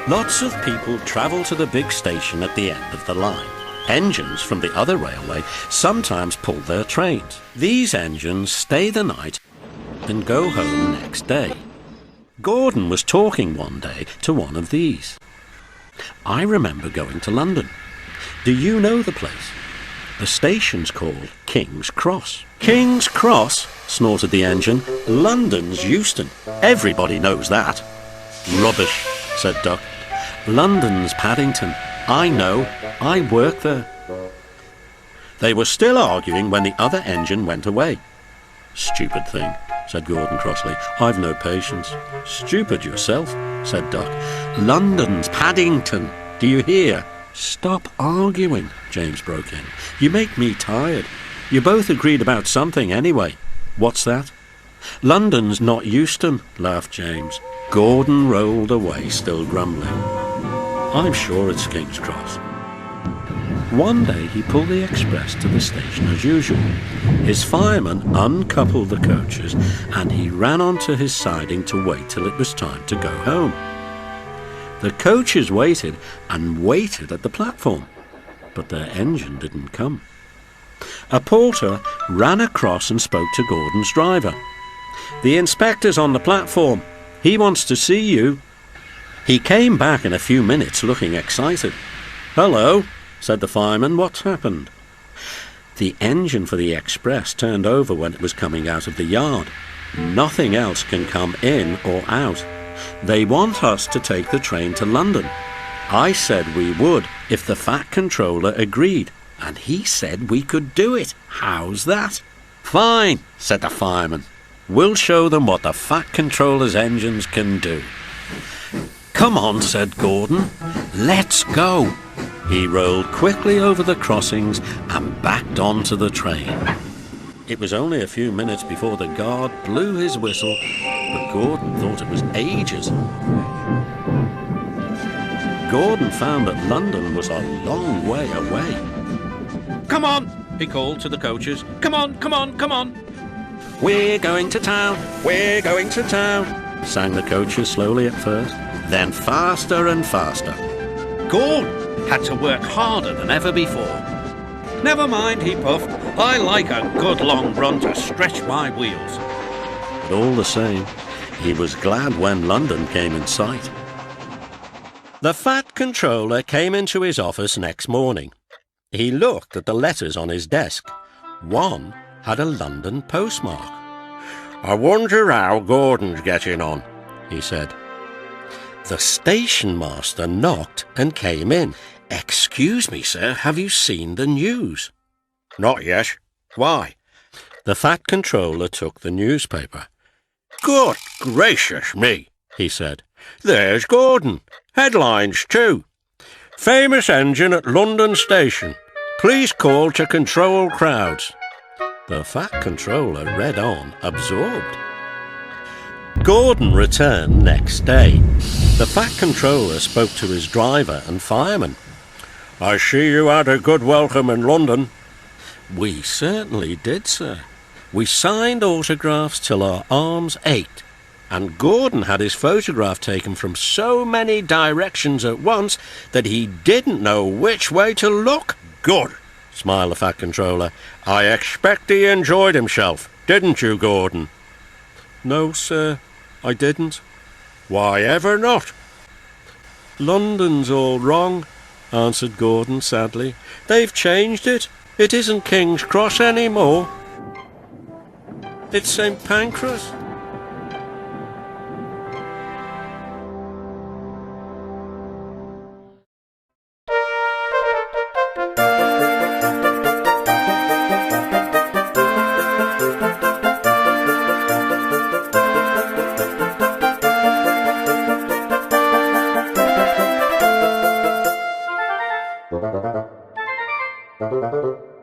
Lots of people travel to the big station at the end of the line. Engines from the other railway sometimes pull their trains. These engines stay the night and go home next day. Gordon was talking one day to one of these. I remember going to London. Do you know the place? The station's called King's Cross. King's Cross? Snorted the engine. London's Euston. Everybody knows that. Rubbish, said Duck. London's Paddington. I know. I work there. They were still arguing when the other engine went away. Stupid thing, said Gordon crossly. I've no patience. Stupid yourself, said Duck. London's Paddington. Do you hear? Stop arguing, James broke in. You make me tired. You both agreed about something anyway. What's that? London's not Euston, laughed James. Gordon rolled away, still grumbling. I'm sure it's King's Cross. One day he pulled the express to the station as usual. His fireman uncoupled the coaches and he ran onto his siding to wait till it was time to go home. The coaches waited and waited at the platform, but their engine didn't come. A porter ran across and spoke to Gordon's driver. The inspector's on the platform. He wants to see you. He came back in a few minutes looking excited. Hello, said the fireman. What's happened? The engine for the express turned over when it was coming out of the yard. Nothing else can come in or out. They want us to take the train to London. I said we would if the Fat Controller agreed, and he said we could do it. How's that? Fine, said the fireman. We'll show them what the Fat Controller's engines can do. Come on, said Gordon. Let's go. He rolled quickly over the crossings and backed onto the train. It was only a few minutes before the guard blew his whistle, but Gordon thought it was ages. Gordon found that London was a long way away. Come on, he called to the coaches. Come on, come on, come on. We're going to town, we're going to town, sang the coaches slowly at first, then faster and faster. Gordon had to work harder than ever before. Never mind, he puffed. I like a good long run to stretch my wheels. But all the same, he was glad when London came in sight. The Fat Controller came into his office next morning. He looked at the letters on his desk. One had a London postmark. I wonder how Gordon's getting on, he said. The station master knocked and came in. Excuse me, sir, have you seen the news? Not yet. Why? The Fat Controller took the newspaper. Good gracious me, he said. There's Gordon. Headlines too. Famous engine at London Station. Please call to control crowds. The Fat Controller read on, absorbed. Gordon returned next day. The Fat Controller spoke to his driver and fireman. I see you had a good welcome in London. We certainly did, sir. We signed autographs till our arms ached, and Gordon had his photograph taken from so many directions at once that he didn't know which way to look. Good, smiled the Fat Controller. I expect he enjoyed himself, didn't you, Gordon? No, sir, I didn't. Why ever not? London's all wrong, answered Gordon sadly. They've changed it. It isn't King's Cross anymore. It's St. Pancras. Thank you.